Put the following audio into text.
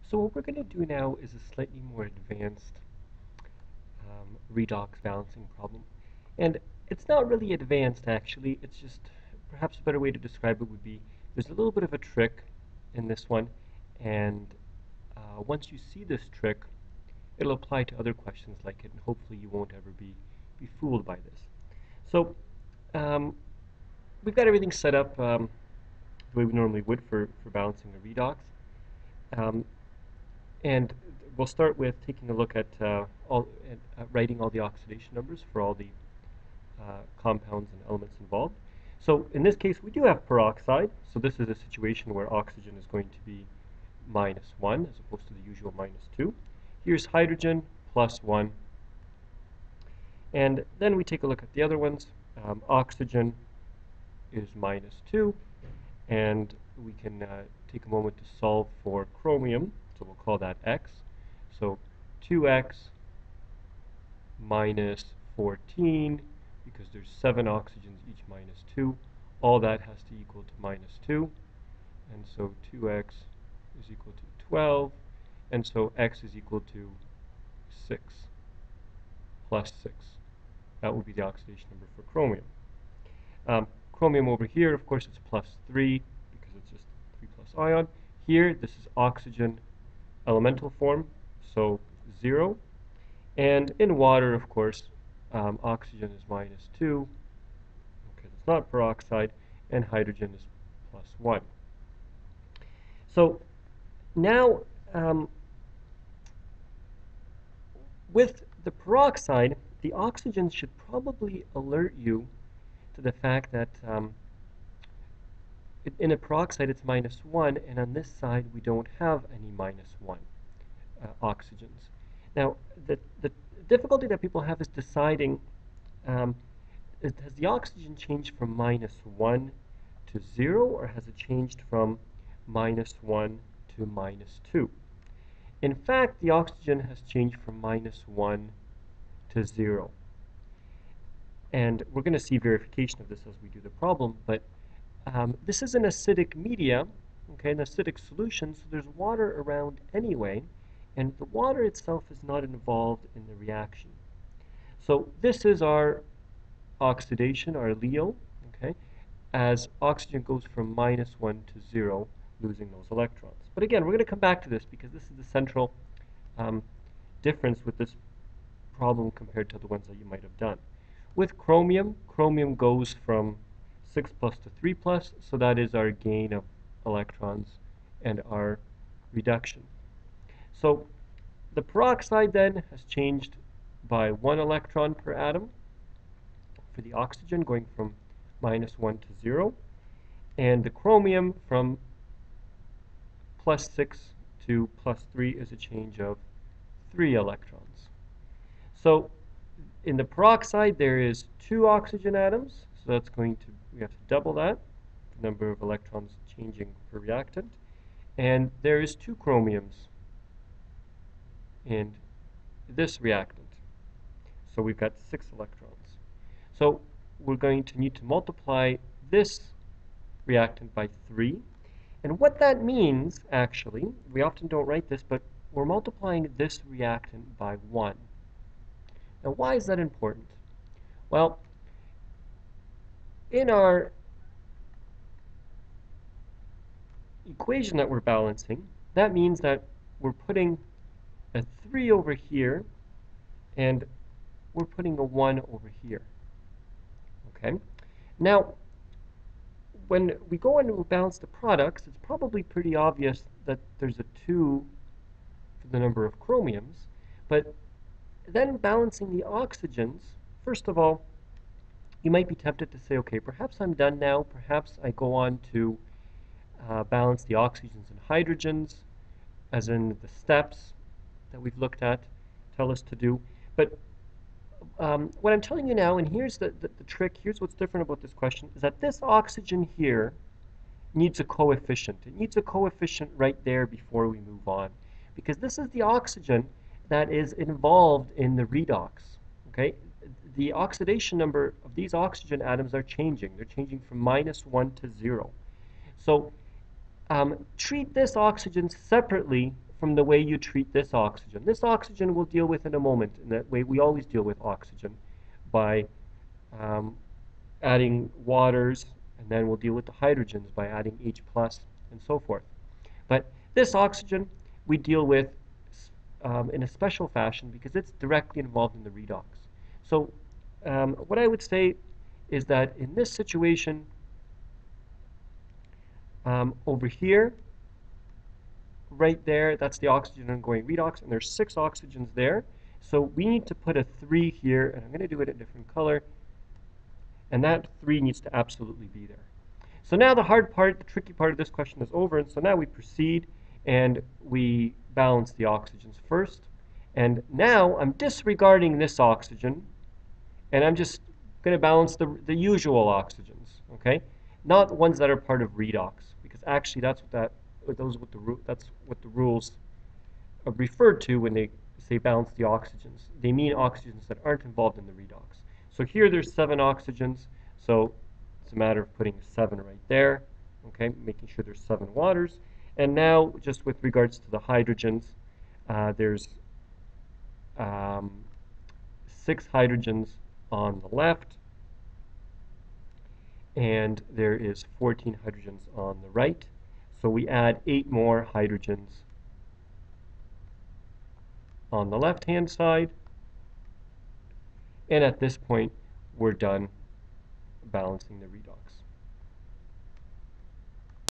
So what we're going to do now is a slightly more advanced redox balancing problem. And it's not really advanced actually, it's just perhaps a better way to describe it would be there's a little bit of a trick in this one, and once you see this trick, it'll apply to other questions like it, and hopefully you won't ever be fooled by this. So we've got everything set up the way we normally would for balancing a redox. Um, and we'll start with taking a look at writing all the oxidation numbers for all the compounds and elements involved. So in this case, we do have peroxide. So this is a situation where oxygen is going to be -1 as opposed to the usual -2. Here's hydrogen, +1. And then we take a look at the other ones. Oxygen is -2. And we can take a moment to solve for chromium. So we'll call that x. So 2x minus 14, because there's 7 oxygens, each -2. All that has to equal to -2. And so 2x is equal to 12. And so x is equal to 6 plus 6. That would be the oxidation number for chromium. Chromium over here, of course, it's +3 because it's just 3 plus ion. Here, this is oxygen elemental form, so 0. And in water, of course, oxygen is -2, because it's not peroxide, and hydrogen is +1. So now, with the peroxide, the oxygens should probably alert you to the fact that in a peroxide it's -1, and on this side we don't have any -1 oxygens. Now, the difficulty that people have is deciding, has the oxygen changed from -1 to 0, or has it changed from -1 to -2? In fact, the oxygen has changed from -1 to 0. And we're going to see verification of this as we do the problem, but this is an acidic media, okay, an acidic solution, so there's water around anyway, and the water itself is not involved in the reaction. So this is our oxidation, our allele, okay, as oxygen goes from -1 to 0, losing those electrons. But again, we're going to come back to this because this is the central difference with this problem compared to the ones that you might have done. With chromium, chromium goes from 6 plus to 3 plus, so that is our gain of electrons and our reduction. So the peroxide then has changed by 1 electron per atom for the oxygen, going from -1 to 0, and the chromium from +6 to +3 is a change of 3 electrons. So in the peroxide, there is 2 oxygen atoms, so that's going to, we have to double that, the number of electrons changing per reactant. And there is 2 chromiums in this reactant, so we've got 6 electrons. So we're going to need to multiply this reactant by 3. And what that means, actually, we often don't write this, but we're multiplying this reactant by 1. Now, why is that important? Well, in our equation that we're balancing, that means that we're putting a 3 over here, and we're putting a 1 over here. Okay? Now, when we go and we balance the products, it's probably pretty obvious that there's a 2 for the number of chromiums, but then balancing the oxygens, first of all, you might be tempted to say, okay, perhaps I'm done now. Perhaps I go on to balance the oxygens and hydrogens, as in the steps that we've looked at tell us to do. But what I'm telling you now, and here's the trick, here's what's different about this question, is that this oxygen here needs a coefficient. It needs a coefficient right there before we move on, because this is the oxygen that is involved in the redox, okay? The oxidation number of these oxygen atoms are changing. They're changing from -1 to 0. So treat this oxygen separately from the way you treat this oxygen. This oxygen we'll deal with in a moment, in that way we always deal with oxygen by um, adding waters, and then we'll deal with the hydrogens by adding H plus and so forth. But this oxygen we deal with in a special fashion because it's directly involved in the redox. So what I would say is that in this situation, over here, right there, that's the oxygen undergoing redox, and there's 6 oxygens there. So we need to put a 3 here, and I'm going to do it a different color, and that 3 needs to absolutely be there. So now the hard part, the tricky part of this question is over, and so now we proceed and we balance the oxygens first. And now I'm disregarding this oxygen, and I'm just going to balance the usual oxygens, okay? Not ones that are part of redox, because actually that's what the rules are referred to when they say balance the oxygens. They mean oxygens that aren't involved in the redox. So here there's 7 oxygens, so it's a matter of putting 7 right there, okay, making sure there's 7 waters. And now, just with regards to the hydrogens, there's 6 hydrogens on the left, and there is 14 hydrogens on the right. So we add 8 more hydrogens on the left-hand side, and at this point, we're done balancing the redox.